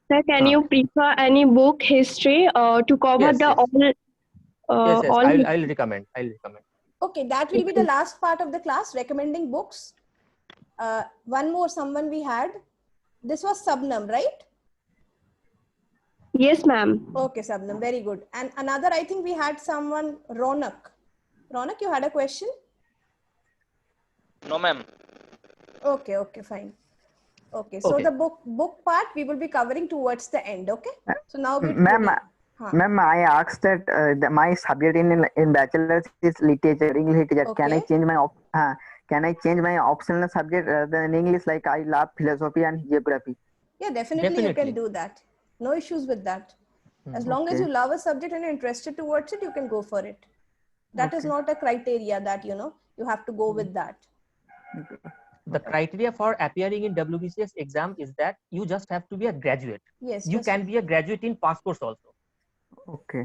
Sir, can you prefer any book history to cover Yes, the yes, yes, yes. all? I'll recommend. I'll recommend. Okay, that will be the last part of the class, recommending books. One more, someone we had. This was Sabnam, right? Yes, ma'am. Okay, Sabnam, very good. And another, I think we had someone, Ronak. Ronak, you had a question? No, ma'am. Okay, okay, fine. Okay, so Okay. the book part we will be covering towards the end. Okay, so now we Ma'am, ma'am, I asked that my subject in bachelor's is literature, English literature. Can I Okay. change my can I change my optional subject rather than English? Like I love philosophy and geography. Yeah, definitely you can do that. No issues with that. As long as you love a subject and you're interested towards it, you can go for it. That is not a criteria that you have to go with that. The criteria for appearing in WBCS exam is that you just have to be a graduate. Yes. You can be a graduate in past course also. Okay.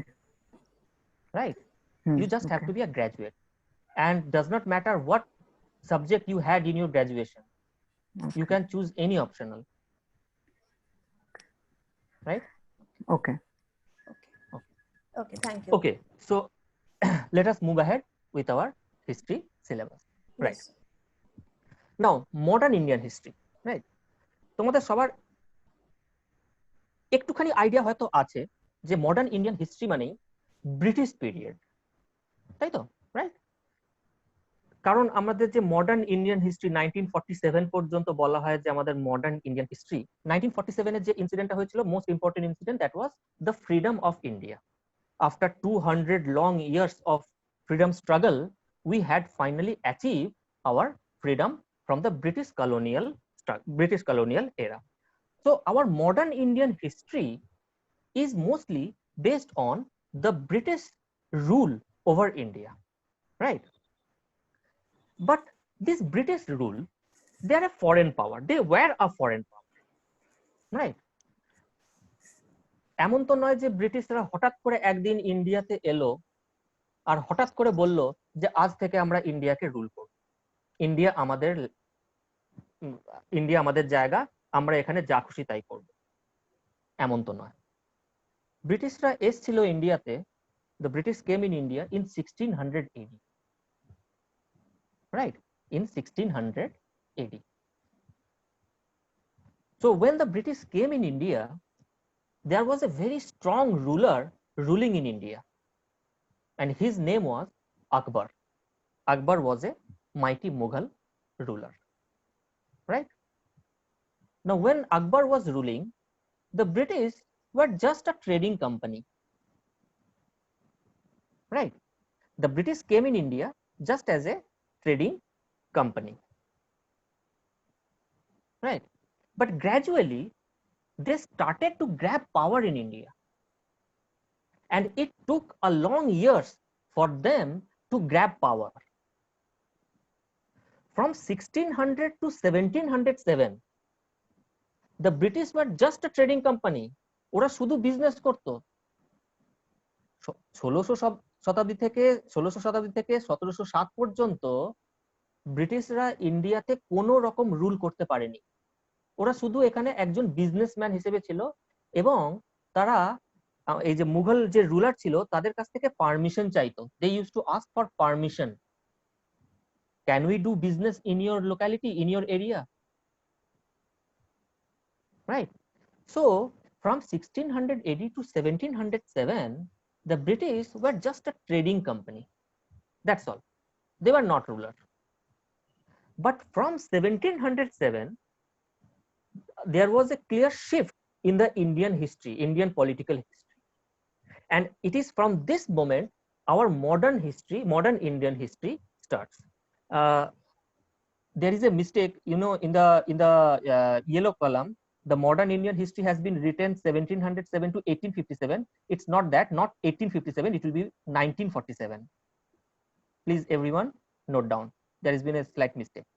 Right. You just have to be a graduate, and does not matter what subject you had in your graduation. You can choose any optional. Right. Okay, thank you. Okay, so let us move ahead with our history syllabus. Right. Yes. Now, modern Indian history. Right. তোমাদের সবার একটুখানি idea হয়তো আছে যে modern Indian history মানেই British period, তাই তো? Right. কারণ আমাদের যে মডার্ন ইন্ডিয়ান হিস্ট্রি 1947 পর্যন্ত বলা হয় যে আমাদের মডার্ন ইন্ডিয়ান হিস্ট্রি, 1947 এর যে ইনসিডেন্টটা হয়েছিল, most important incident, that was the freedom of India. After 200 long years of freedom struggle, we had finally achieved our freedom from the British colonial era. So our modern Indian history is mostly based on the British rule over India, right? But this British rule, they are a foreign power. They were a foreign power, right? এমন তো নয় যে ব্রিটিশরা হঠাৎ করে একদিন ইন্ডিয়াতে এলো আর হঠাৎ করে বলল যে আজ থেকে আমরা ইন্ডিয়াকে রুল করব, ইন্ডিয়া আমাদের জায়গা, আমরা এখানে যা খুশি তাই করব, এমন তো নয়। ব্রিটিশরা এসেছিল ইন্ডিয়াতে, the British came in India in 1600 AD, right? In 1600 AD. So when the British came in India, there was a very strong ruler ruling in India, and his name was Akbar. Akbar was a mighty Mughal ruler, right? Now, when Akbar was ruling, the British were just a trading company, right? The British came in India just as a trading company, right? But gradually, they started to grab power in India, and it took a long years for them to grab power. From 1600 to 1707, the British were just a trading company. ওরা শুধু business করতো। 1600 শতাব্দী থেকে 1707 পর্যন্ত ব্রিটিশরা ইন্ডিয়াতে কোনো রকম rule করতে পারেনি। ওরা শুধু এখানে একজন বিজনেসম্যান হিসেবে ছিল, এবং তারা এই যে মুঘল যে রুলার ছিল তাদের কাছ থেকে পারমিশন চাইতো। They use to ask for permission, can we do business in your locality, in your area, right? So from 1600 AD to 1707, the British were just a trading company, that's all. They were not ruler. But from 1707, there was a clear shift in the Indian history, Indian political history, and it is from this moment our modern history, modern Indian history starts. There is a mistake, you know, in the yellow column. The modern Indian history has been written 1707 to 1857. It's not that, not 1857, it will be 1947. Please everyone note down, there has been a slight mistake.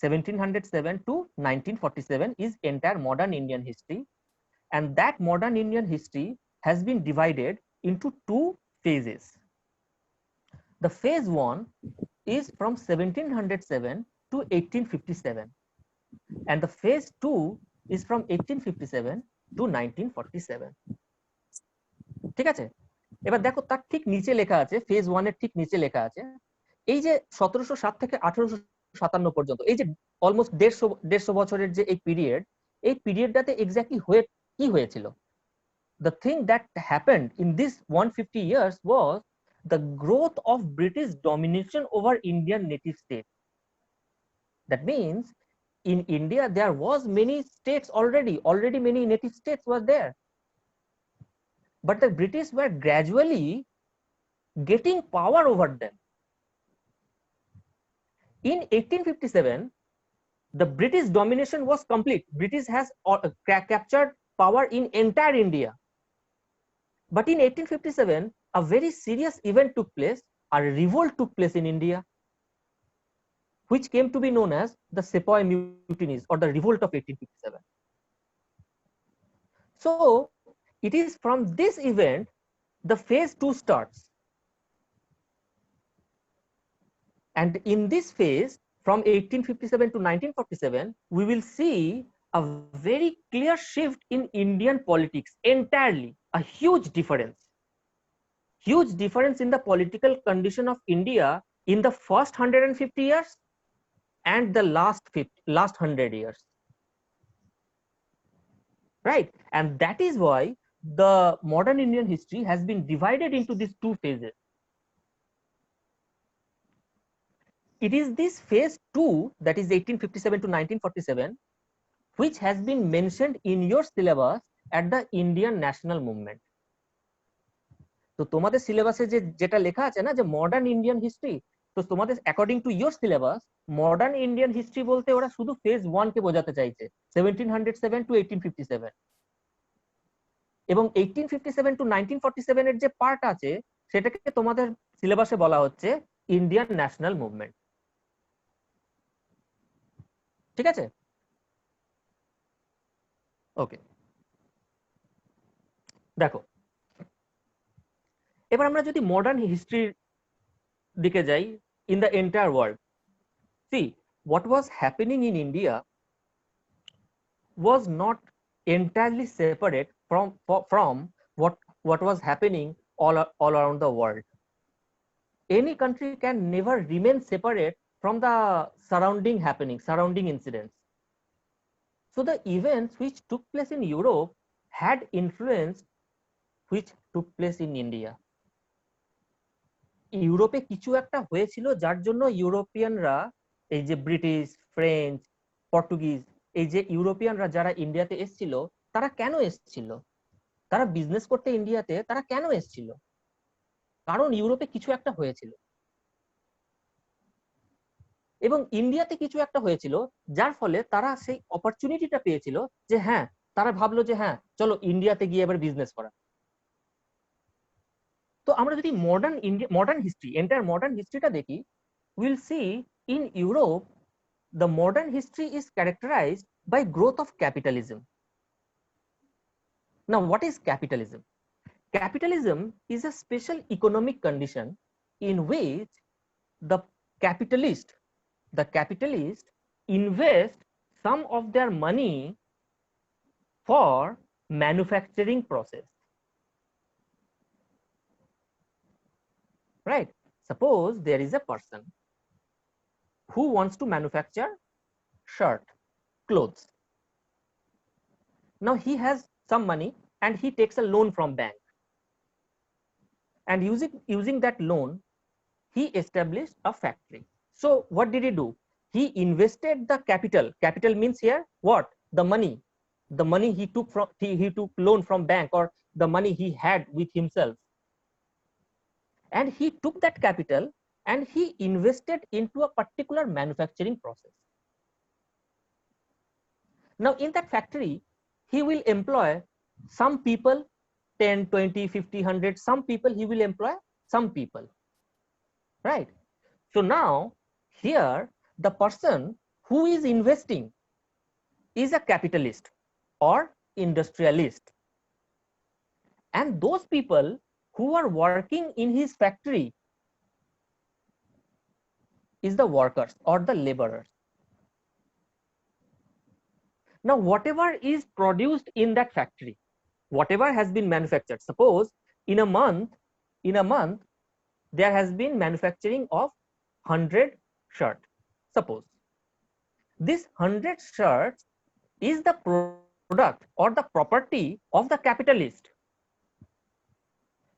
1707 to 1947 is entire modern Indian history, and that modern Indian history has been divided into two phases. The phase 1 is from 1707 to 1857, and the phase 2 is from 1857 to 1947. ঠিক আছে, এবার দেখো তার ঠিক নিচে লেখা আছে, phase 1 এর ঠিক নিচে লেখা আছে এই যে 1707 থেকে 1857 পর্যন্ত, এই যে অলমোস্ট 150 বছরের যে এই পিরিয়ড, এই পিরিয়ডটাতে এক্স্যাক্টলি কি হয়েছিল। The thing that happened in this 150 years was the growth of British domination over Indian native states. That means in India there was many states already many native states were there, but the British were gradually getting power over them. In 1857 the British domination was complete. British has captured power in entire India. But in 1857, a very serious event took place. A revolt took place in India, which came to be known as the Sepoy Mutinies or the Revolt of 1857. So it is from this event the phase 2 starts. And in this phase, from 1857 to 1947, we will see a very clear shift in Indian politics entirely, a huge difference in the political condition of India in the first 150 years and the last 100 years. Right? And that is why the modern Indian history has been divided into these two phases. It is this phase 2, that is 1857 to 1947, which has been mentioned in your syllabus at the Indian National Movement. তো তোমাদের সিলেবাসে যেটা লেখা আছে না যে modern Indian history, তো তোমাদের according to your syllabus modern Indian history বলতে ওরা শুধু ফেজ 1 কে বোঝাতে চাইছে, 1707 টু 1857, এবং 1857 টু 1947 এর যে পার্ট আছে সেটাকে তোমাদের সিলেবাসে বলা হচ্ছে ইন্ডিয়ান ন্যাশনাল মুভমেন্ট। ঠিক আছে, ওকে। দেখো এবার আমরা যদি মডার্ন হিস্ট্রির দিকে যাই in the entire world, see what was happening in India was not entirely separate from what was happening all around the world. Any country can never remain separate from the surrounding incidents. So the events which took place in Europe had influence which took place in India. ইউরোপে কিছু একটা হয়েছিল যার জন্য ইউরোপিয়ানরা, এই যে British, French, Portuguese, এই যে ইউরোপিয়ানরা যারা ইন্ডিয়াতে এসেছিল, তারা কেন এসেছিল, তারা বিজনেস করতে ইন্ডিয়াতে তারা কেন এসেছিল? কারণ ইউরোপে কিছু একটা হয়েছিল এবং ইন্ডিয়াতে কিছু একটা হয়েছিল, যার ফলে তারা সেই অপরচুনিটিটা পেয়েছিল যে হ্যাঁ, তারা ভাবলো যে হ্যাঁ চলো ইন্ডিয়াতে গিয়ে এবার বিজনেস করা। তো আমরা যদি মডার্ন হিস্ট্রি, এন্টায়ার মডার্ন হিস্ট্রিটা দেখি, will see in Europe the modern history is characterized by growth of capitalism. Now what is capitalism? Capitalism is a special economic condition in which the capitalist invest some of their money for manufacturing process. Right? Suppose there is a person who wants to manufacture shirt, clothes. Now he has some money and he takes a loan from bank, and using that loan he established a factory. So what did he do? He invested the capital means here what? The money he took loan from bank, or the money he had with himself, and he took that capital and he invested into a particular manufacturing process. Now in that factory he will employ some people, 10, 20, 50, 100, some people he will employ some people, right? So now here the person who is investing is a capitalist or industrialist, and those people who are working in his factory is the workers or the laborers. Now, whatever is produced in that factory, whatever has been manufactured, suppose in a month, there has been manufacturing of 100 shirts. Suppose this 100 shirts is the product or the property of the capitalist.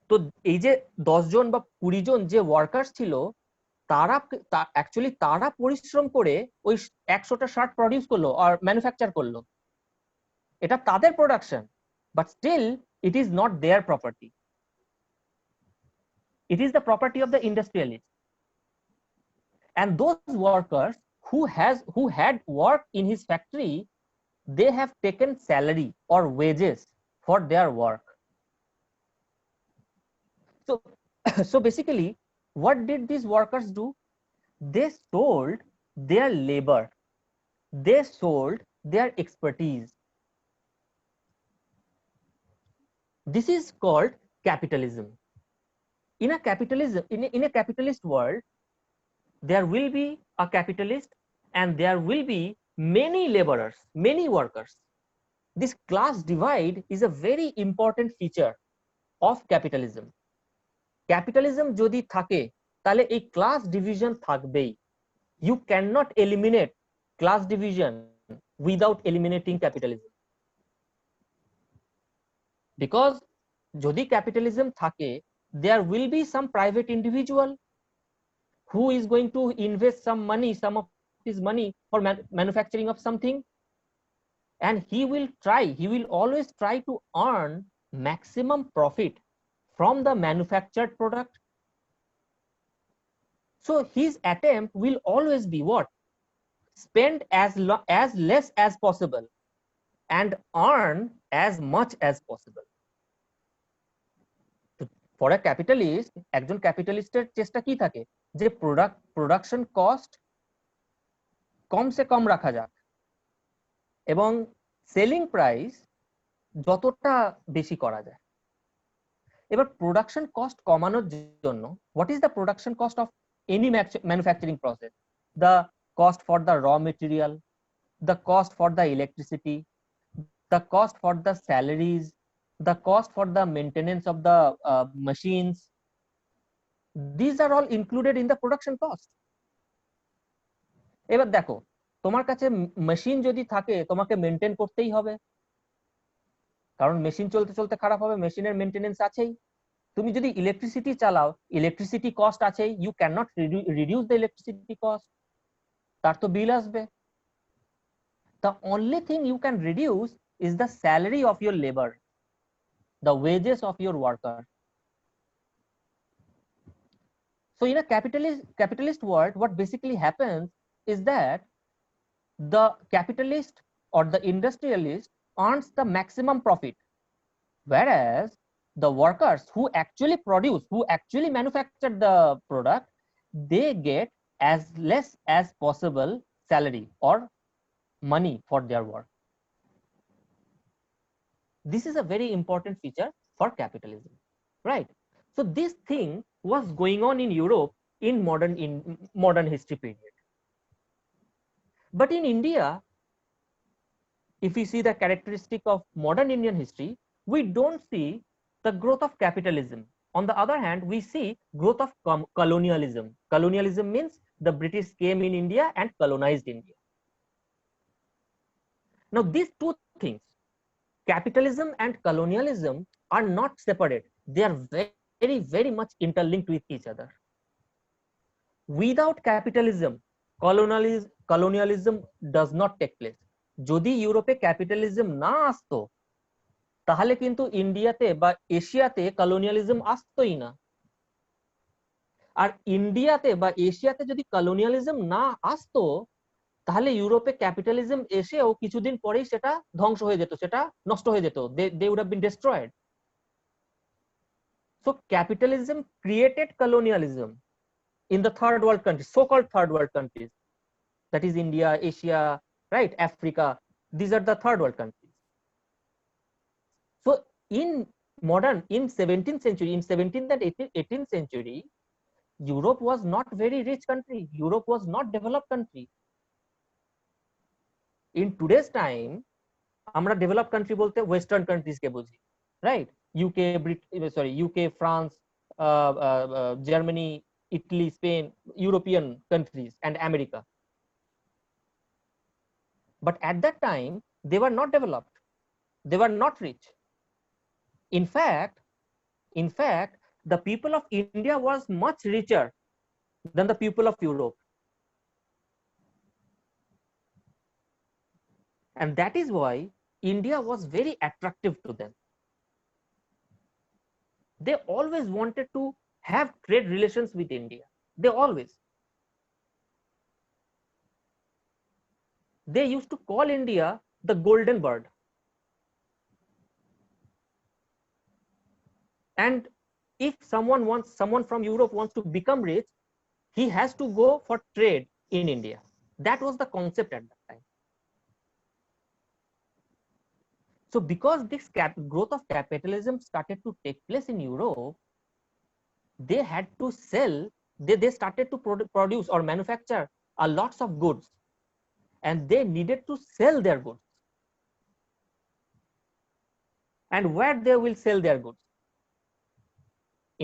তো এই যে 10 জন বা 20 জন যে workers ছিল, তারা actually তারা পরিশ্রম করে ওই 100টা শার্ট প্রডিউস করলো আর ম্যানুফ্যাকচার করলো, এটা তাদের production, but still it is not their property, it is the property of the industrialist. And those workers who had worked in his factory, they have taken salary or wages for their work. So basically, what did these workers do? They sold their labor, they sold their expertise. This is called capitalism. In a capitalist world, there will be a capitalist and there will be many laborers, many workers. This class divide is a very important feature of capitalism. Capitalism jodi thake tale ei class division thakbei. You cannot eliminate class division without eliminating capitalism, because jodi capitalism thake, there will be some private individual who is going to invest some of his money for manufacturing of something, and he will always try to earn maximum profit from the manufactured product. So his attempt will always be what? Spend as less as possible and earn as much as possible. For a capitalist, একজন ক্যাপিটালিস্টের চেষ্টা কি থাকে, যে production cost কমসে কম রাখা যাক এবং selling price যতটা বেশি করা যায়। এবার প্রোডাকশন কস্ট কমানোর জন্য, what is the production cost of any manufacturing process? The cost for the র material, the cost for the electricity, the cost for the salaries, the cost for the maintenance of the machines. These are all included in the production cost. এবার দেখো, তোমার কাছে machine যদি থাকে তোমাকে maintain করতেই হবে, কারণ মেশিন চলতে চলতে খারাপ হবে, মেশিনের মেইনটেনেন্স আছেই। তুমি যদি ইলেকট্রিসিটি চালাও, ইলেকট্রিসিটি কস্ট আছেই, you can not reduce the electricity cost, তার তো বিল আসবে। The only thing you can reduce is the salary of your labor, the wages of your worker. So in a capitalist world, what basically happens is that the capitalist or the industrialist earns the maximum profit, whereas the workers who actually produce, who actually manufacture the product, they get as less as possible salary or money for their work. This is a very important feature for capitalism, right? So this thing was going on in Europe in modern history period. But in India, if we see the characteristic of modern Indian history, we don't see the growth of capitalism. On the other hand, we see growth of colonialism. Colonialism means the British came in India and colonized India. Now these two things, capitalism and colonialism, are not separate. They are very, very much interlinked with each other. Without capitalism, colonialism does not take place. যদি ইউরোপে capitalism না আসতো, তাহলে কিন্তু ইন্ডিয়াতে বা এশিয়াতে colonialism আসতোই না। আর ইন্ডিয়াতে বা এশিয়াতে যদি কলোনিয়ালিজম না আসতো, তাহলে ইউরোপে ক্যাপিটালিজম এসেও কিছুদিন পরেই সেটা ধ্বংস হয়ে যেত, সেটা নষ্ট হয়ে যেত, they would have been destroyed. So capitalism created colonialism in the third world countries, so-called third world countries, that is India, Asia, right, Africa. These are the third world countries. So in 17th century, in 17th and 18th century, Europe was not very rich country. Europe was not developed country. In today's time, আমরা develop country বলতে western countries কে বুঝি, right? UK, UK, France, Germany, Italy, Spain, European countries, and America. But at that time, they were not developed. They were not rich. In fact, the people of India was much richer than the people of Europe. And that is why India was very attractive to them. They always wanted to have trade relations with India. They always. They used to call India the golden bird. And if someone from Europe wants to become rich, he has to go for trade in India. That was the concept at that time. So because this growth of capitalism started to take place in Europe, they had to sell, they started to produce or manufacture a lots of goods, and they needed to sell their goods. And where they will sell their goods?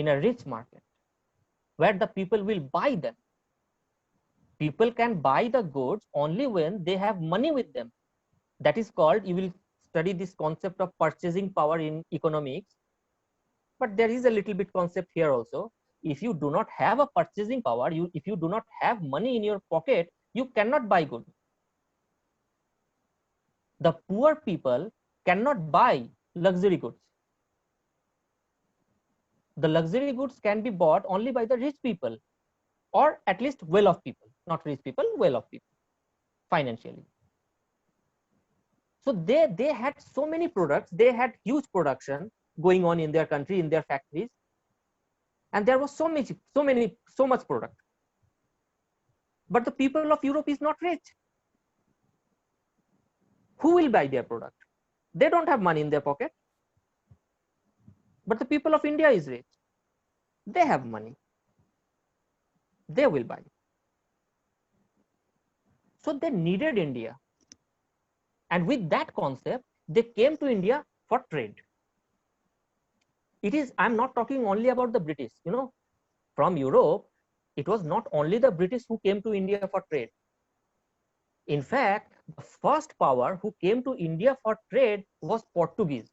In a rich market, where the people will buy them. People can buy the goods only when they have money with them. That is called, you will study this concept of purchasing power in economics, but there is a little bit concept here also. If you do not have a purchasing power, if you do not have money in your pocket, you cannot buy goods. The poor people cannot buy luxury goods. The luxury goods can be bought only by the rich people, or at least well-off people, not rich people, well-off people financially. So they had so many products, they had huge production going on in their country, in their factories, and there was so much product. But the people of Europe is not rich. Who will buy their product? They don't have money in their pocket. But the people of India is rich. They have money. They will buy. So they needed India. And with that concept, they came to India for trade. I'm not talking only about the British, from Europe, it was not only the British who came to India for trade. In fact, the first power who came to India for trade was Portuguese.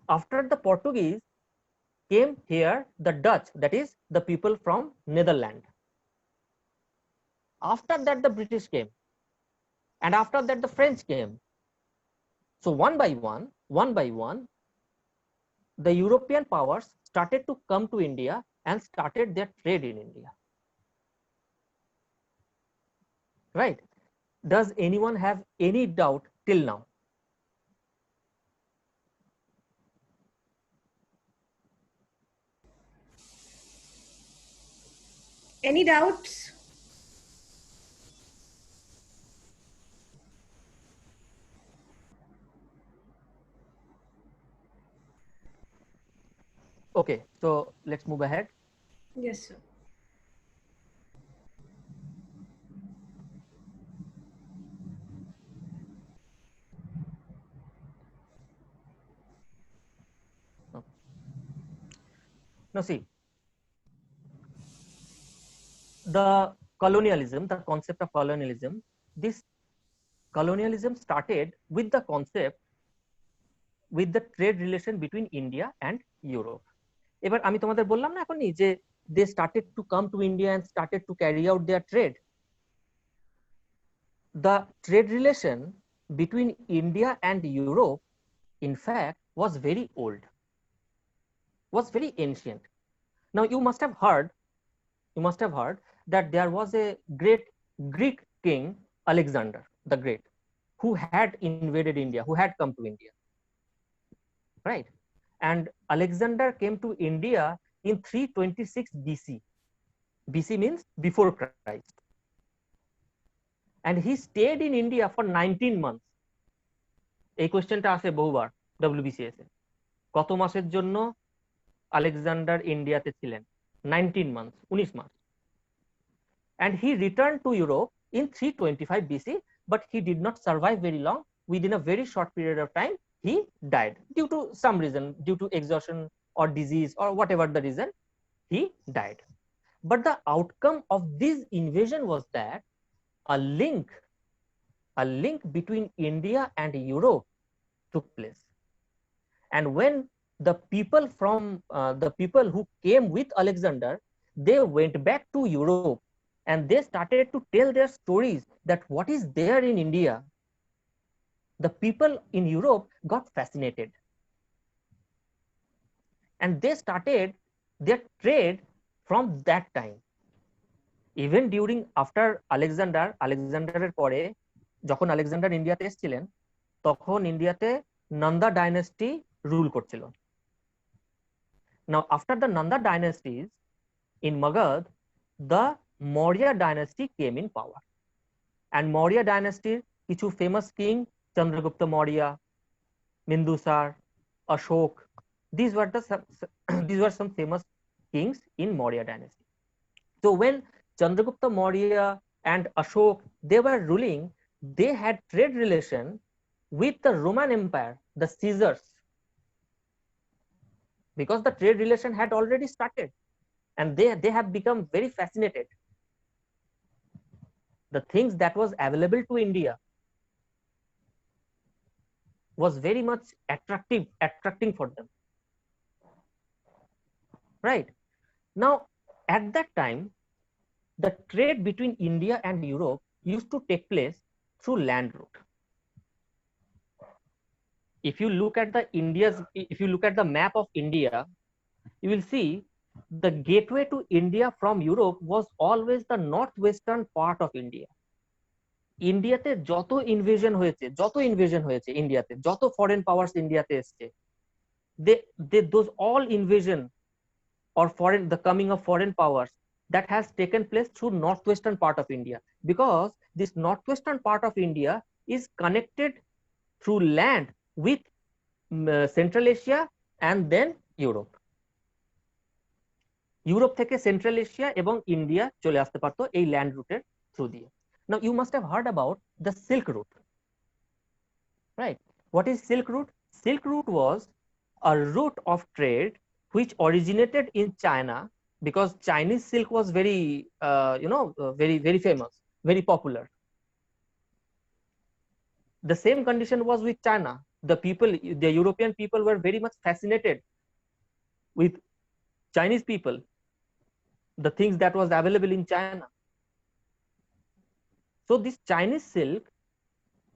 After the Portuguese came here the Dutch, that is the people from Netherlands. After that the British came, and after that the French came. So one by one, the European powers started to come to India and started their trade in India. Right? Does anyone have any doubt till now? Any doubts? Okay, so let's move ahead. Yes, sir. Now see, the colonialism, the concept of colonialism, this colonialism started with the concept, with the trade relation between India and Europe. এবার আমি তোমাদের বললাম না এখনই যে they started to come to India and started to carry out their trade. The trade relation between India and Europe, in fact, was very old, was very ancient. Now you must have heard that there was a great Greek king, Alexander the Great, who had invaded India, who had come to India, right? And Alexander came to India in 326 BC. BC means before Christ. And he stayed in India for 19 months. এই কোশ্চেনটা আসে বহুবার WBCS এ। কত মাসের জন্য Alexander ইন্ডিয়াতে ছিলেন? 19 months, 19 mass. And he returned to Europe in 325 BC, but he did not survive very long within a very short period of time, he died due to some reason, due to exhaustion or disease or whatever the reason, he died. But the outcome of this invasion was that a link between India and Europe took place. And when the people from the people who came with Alexander, they went back to Europe and they started to tell their stories that what is there in India. The people in Europe got fascinated and they started their trade from that time. Even during after আলেকজান্ডারের পরে যখন Alexander ইন্ডিয়াতে এসেছিলেন তখন ইন্ডিয়াতে Nanda dynasty rule করছিল। Now after the Nanda dynasties in Magad, the Maurya dynasty came in power, and Maurya dynasty কিছু famous king Chandragupta Maurya, Bindusar, Ashok, these were some famous kings in Maurya dynasty. So when Chandragupta Maurya and Ashok, they were ruling, they had trade relation with the Roman Empire, the Caesars, because the trade relation had already started and they have become very fascinated. The things that was available to India was very much attracting for them. Right. Now, at that time, the trade between India and Europe used to take place through land route. If you look at the map of India, you will see the gateway to India from Europe was always the northwestern part of India. ইন্ডিয়াতে যত invasion হয়েছে ইন্ডিয়াতে, যত foreign powers ইন্ডিয়াতে এসছে, those all invasion or the coming of foreign powers that has taken place through northwestern part of India, because this northwestern part of India is connected through land with Central Asia and then Europe. Europe থেকে central Asia এবং India চলে আসতে পারতো এই land রুটের through দিয়ে। Now you must have heard about the Silk Route, right? What is Silk Route? Silk Route was a route of trade which originated in China, because Chinese silk was very very famous, very popular. The same condition was with China. The European people were very much fascinated with Chinese people, the things that was available in China. So this Chinese silk,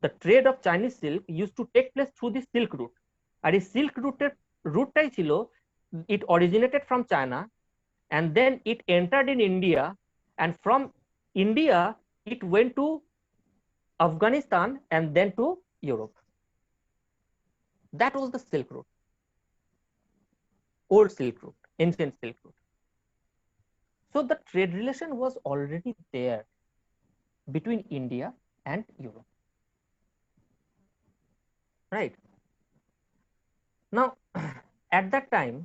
the trade of Chinese silk used to take place through the Silk Route. And the Silk route chilo, it originated from China and then it entered in India, and from India it went to Afghanistan and then to Europe. That was the Silk Route, old Silk Route, ancient Silk Route. So the trade relation was already there between India and Europe, right? Now at that time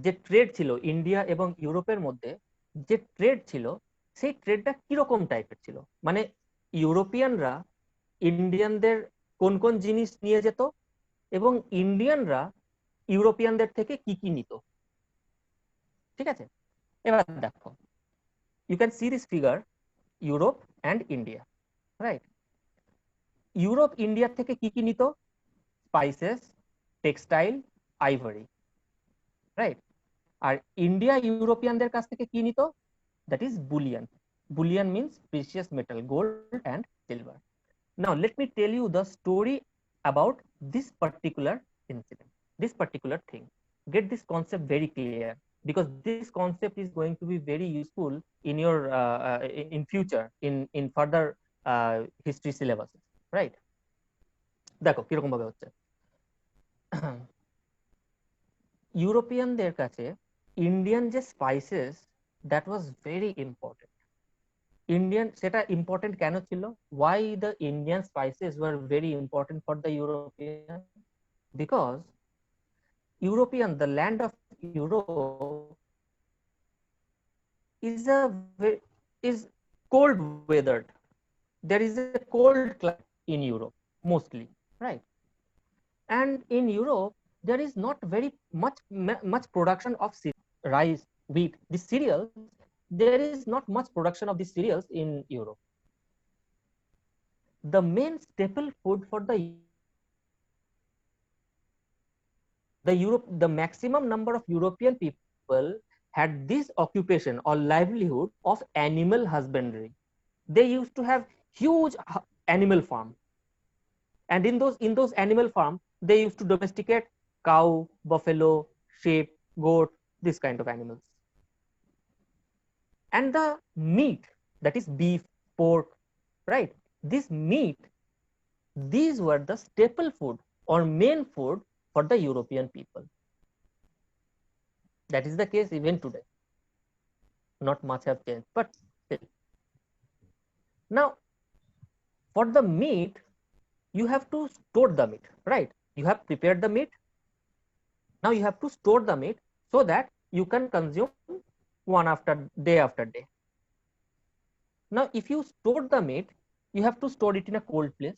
যে trade ছিল India এবং ইউরোপের মধ্যে, যে trade ছিল সেই ট্রেডটা কিরকম টাইপের ছিল, মানে ইউরোপিয়ানরা ইন্ডিয়ানদের কোন কোন জিনিস নিয়ে যেত এবং ইন্ডিয়ানরা ইউরোপিয়ানদের থেকে কি কি নিত, ঠিক আছে? এবার দেখো, you can see this figure, Europe and India, right? Europe ইন্ডিয়ার থেকে কি কি নিত? Spices, textile, ivory, right? আর ইন্ডিয়া ইউরোপিয়ানদের কাছ থেকে কি নিত? That is bullion. Bullion means precious metal, gold and silver. Now let me tell you the story about this particular incident, this particular thing. Get this concept very clear, because this concept is going to be very useful in your in future in further history syllabus, right? দেখো কিরকম ভাবে হচ্ছে। ইউরোপিয়ানদের কাছে Indian যে spices, that was very important. Indian, সেটা important কেন ছিল? Why the Indian spices were very important for the European? Because the land of Europe is cold weathered. There is a cold climate in Europe. mostly, right? And in Europe, there is not very much production of rice, wheat, the cereals. There is not much production of these cereals in Europe. The main staple food for the maximum number of European people had this occupation or livelihood of animal husbandry. They used to have huge animal farm, and in those animal farm, they used to domesticate cow, buffalo, sheep, goat, this kind of animals. And the meat, that is beef, pork, right? This meat, these were the staple food or main food for the European people. That is the case even today. Not much have changed, but still. Now, for the meat, you have to store the meat, right? You have prepared the meat. Now you have to store the meat so that you can consume day after day. Now, if you store the meat, you have to store it in a cold place.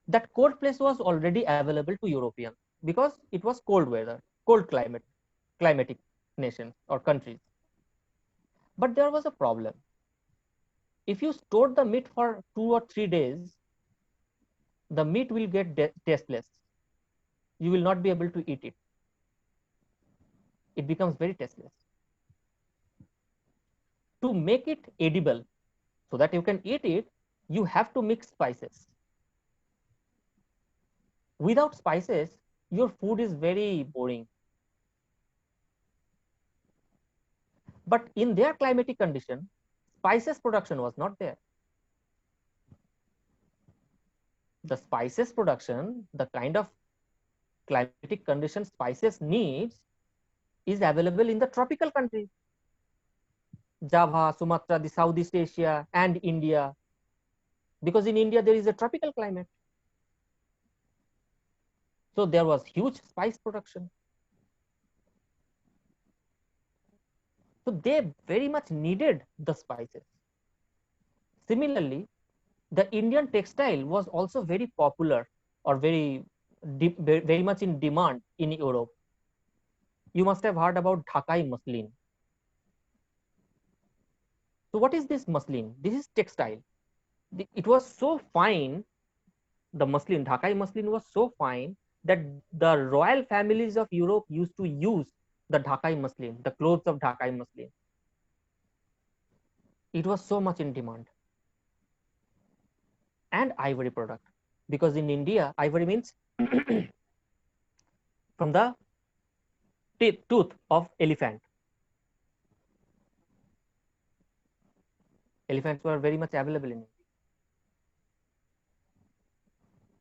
That cold place was already available to Europeans because it was cold weather, cold climatic nations or countries. But there was a problem. If you store the meat for 2 or 3 days, the meat will get tasteless. You will not be able to eat it. It becomes very tasteless. To make it edible, so that you can eat it, you have to mix spices. Without spices, your food is very boring. But in their climatic condition, spices production was not there. The spices production, the kind of climatic condition spices needs, is available in the tropical countries. Java, Sumatra, the Southeast Asia, and India. Because in India, there is a tropical climate. So there was huge spice production. So they very much needed the spices. Similarly, the Indian textile was also very popular or very much in demand in Europe. You must have heard about Dhakai muslin. So what is this muslin? This is textile. It was so fine, the muslin, Dhakai muslin was so fine that the royal families of Europe used to use the Dhakai muslin, the clothes of Dhakai muslin. It was so much in demand. And ivory product, because in India, ivory means from the tooth of elephant. Elephants were very much available in India.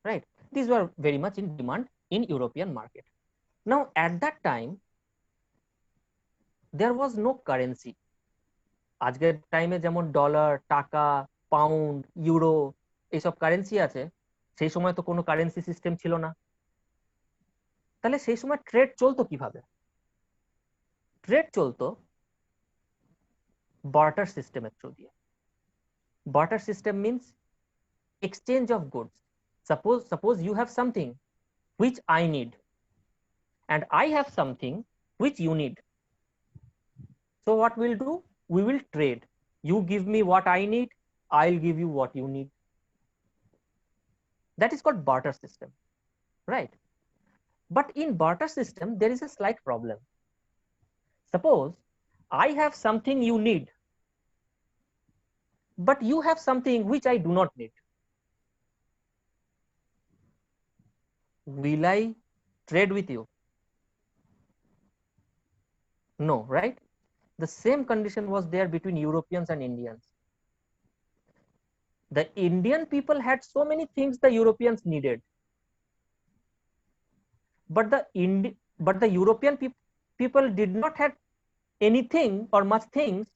Right? These were very much in demand in European market. Now, at that time, there was no currency. আজকের টাইমে যেমন dollar, টাকা, pound, euro এইসব currency আছে, সেই সময় তো কোনো কারেন্সি সিস্টেম ছিল না। তাহলে সেই সময় ট্রেড চলতো কিভাবে? ট্রেড চলতো বার্টার সিস্টেমের থ্রু দিয়ে। Barter system means exchange of goods. Suppose you have something which I need and I have something which you need. So what we'll do? We will trade. You give me what I need, I'll give you what you need. That is called barter system, right? But in barter system, there is a slight problem. Suppose I have something you need, but you have something which I do not need. Will I trade with you? No, right? The same condition was there between Europeans and Indians. The Indian people had so many things the Europeans needed, but the European people did not have anything or much things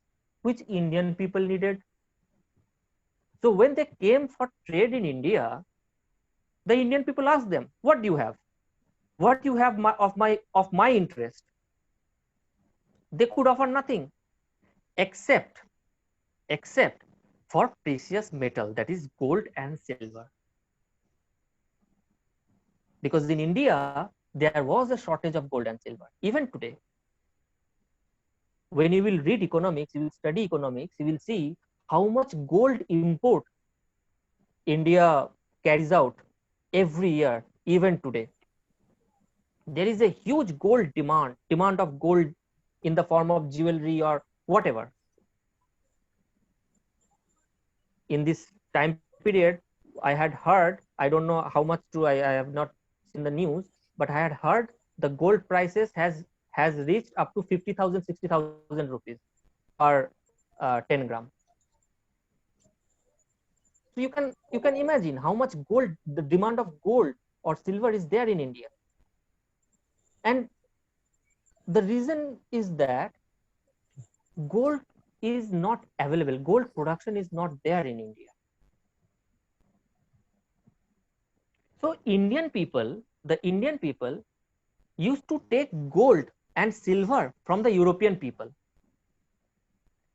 which Indian people needed. So when they came for trade in India, the Indian people asked them, what do you have? What do you have of my interest? They could offer nothing except for precious metal, that is gold and silver. because in India, there was a shortage of gold and silver. Even today, when you will read economics, you will study economics, you will see how much gold import India carries out every year, even today. There is a huge gold demand of gold in the form of jewelry or whatever. In this time period, I had heard, I don't know how much true, I have not seen the news, but I had heard the gold prices has reached up to 50,000, 60,000 rupees per 10 gram. So you can imagine how much gold, the demand of gold or silver is there in India. And the reason is that gold is not available. Gold production is not there in India. So the Indian people used to take gold and silver from the European people.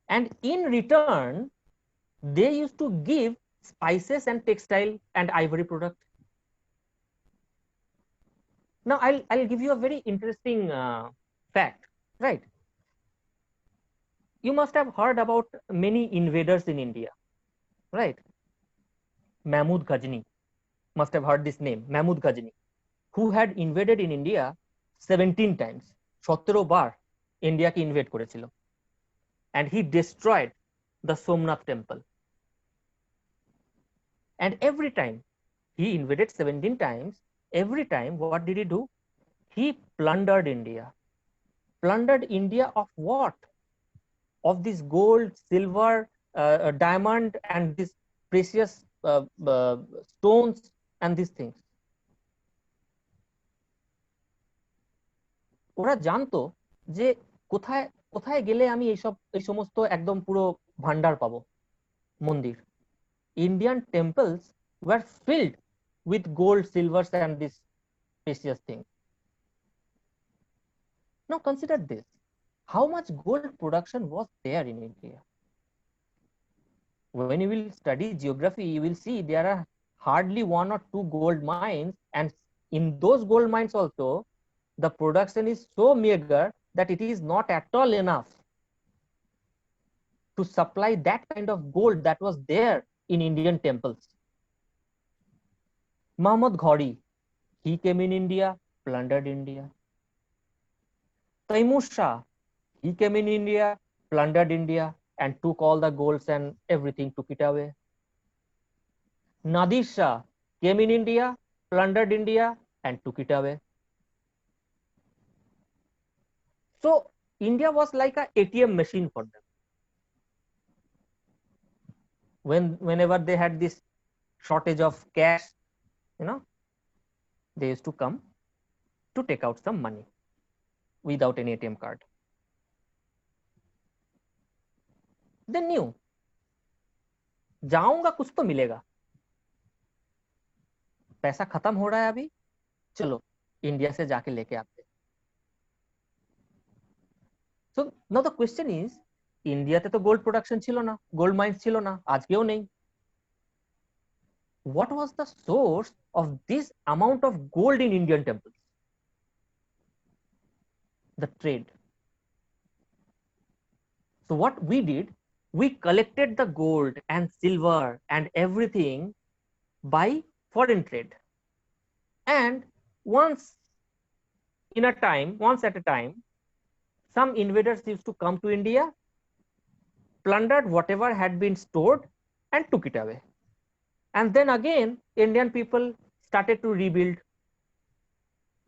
And in return, they used to give spices and textile and ivory product. Now, I'll give you a very interesting fact, right? You must have heard about many invaders in India, right? Mahmud Ghazni, must have heard this name, Mahmud Ghazni, who had invaded in India 17 times. 17 বার ইন্ডিয়াকে invade করেছিল, and he destroyed the Somnath temple. And every time he invaded 17 times, every time what did he do? He plundered India. Plundered India of what? Of this gold, silver, diamond, and these precious stones and these things. ওরা জানতো যে কোথায় কোথায় গেলে আমি এই সমস্ত একদম পুরো ভান্ডার পাবো মন্দির। Indian temples were filled with gold, silvers, and these precious things. Now consider this: how much gold production was there in India? When you will study geography, you will see there are hardly 1 or 2 gold mines, and in those gold mines also, the production is so meager that it is not at all enough to supply that kind of gold that was there in Indian temples. Muhammad Ghori, he came in India, plundered India. Taimur Shah, he came in India, plundered India, and took all the golds and everything, took it away. Nadir Shah came in India, plundered India, and took it away. So India was like a ATM machine for them. Whenever they had this shortage of cash, they used to come to take out some money without an ATM card. They knew, जाऊंगा कुछ तो मिलेगा, पैसा खत्म हो रहा है अभी, चलो इंडिया से जाके लेके आते। So now the question is, ইন্ডিয়াতে তো গোল্ড প্রোডাকশন ছিল না, গোল্ড মাইন্স ছিল না, আজকেও নেই। What was the source of this amount of gold in Indian temples? The trade. So what we did, we collected the gold and silver and everything by foreign trade. And once at a time, some invaders used to come to India, plundered whatever had been stored and took it away. And then again, Indian people started to rebuild.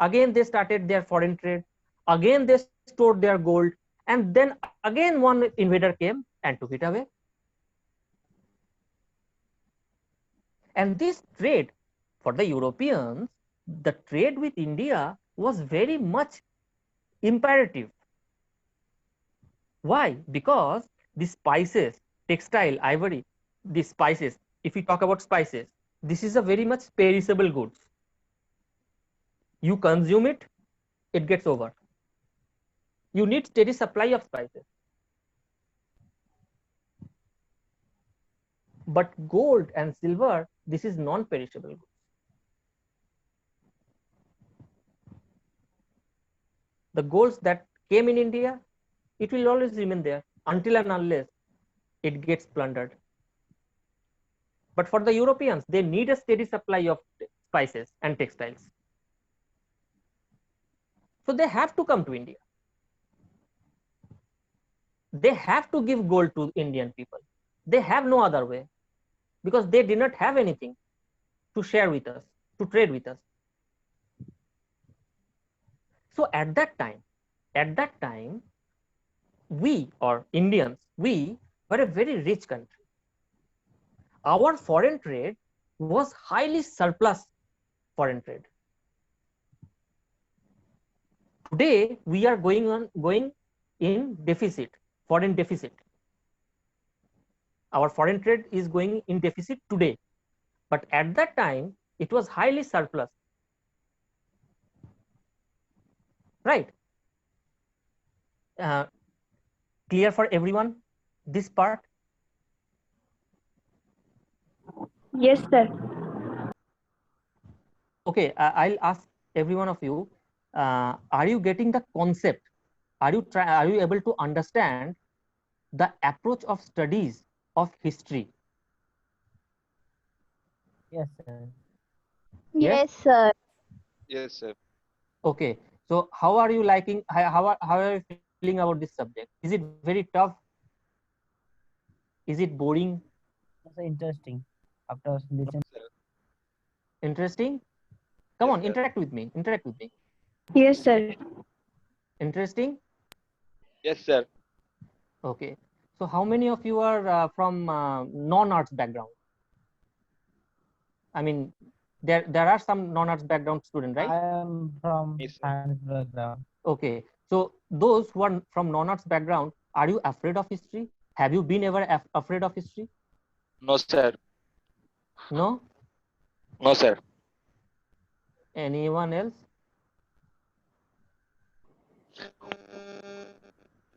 Again, they started their foreign trade. Again, they stored their gold. And then again, one invader came and took it away. And this trade, for the Europeans, the trade with India was very much imperative. Why? Because the spices, textile, ivory, the spices, if we talk about spices, this is a very much perishable goods. You consume it, it gets over. You need steady supply of spices. But gold and silver, this is non-perishable goods. The goals that came in India, it will always remain there until and unless it gets plundered. But for the Europeans, they need a steady supply of spices and textiles. So they have to come to India. They have to give gold to Indian people. They have no other way, because they did not have anything to share with us, to trade with us. So at that time, we, or Indians, we were a very rich country. Our foreign trade was highly surplus foreign trade. Today, we are going in deficit, foreign deficit. Our foreign trade is going in deficit today, but at that time, it was highly surplus. Right? Clear for everyone, this part? Yes, sir. Okay, I'll ask every one of you, are you getting the concept? Are you able to understand the approach of studies of history? Yes, sir. Yes, sir. Yes, sir. Okay, so how are you liking, how are you feeling about this subject? Is it very tough? Is it boring? Also interesting. After listening. Interesting? Come Yes, on, sir. interact with me. Interact with me. Yes, sir. Interesting? Yes, sir. Okay. So how many of you are from non-arts background? I mean, there are some non-arts background students, right? I am from Yes, sir. science background. Okay. So those who are from non-arts background, are you afraid of history? Have you been ever afraid of history? No, sir. No? No, sir. Anyone else?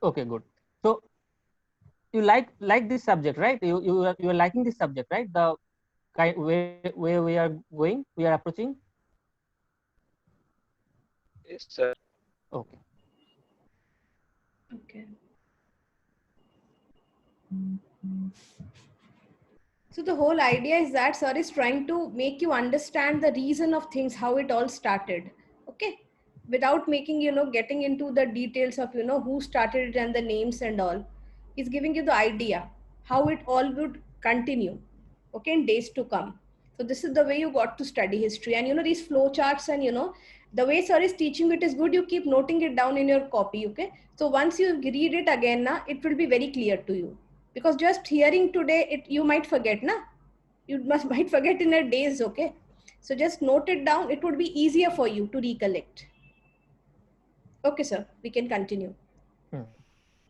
Okay, good. So you like this subject, right? You are liking this subject, right? The kind where we are going, we are approaching. Yes, sir. Okay. Okay. So the whole idea is that sir is trying to make you understand the reason of things, how it all started. Okay. Without making, getting into the details of, who started it and the names and all. He's giving you the idea, how it all would continue. Okay. In days to come. So this is the way you got to study history. And, these flow charts and, the way sir is teaching it is good. You keep noting it down in your copy. Okay. So once you read it again, it will be very clear to you. Because just hearing today, you might forget, na? You might forget in a days, okay? So just note it down. It would be easier for you to recollect. Okay, sir, we can continue.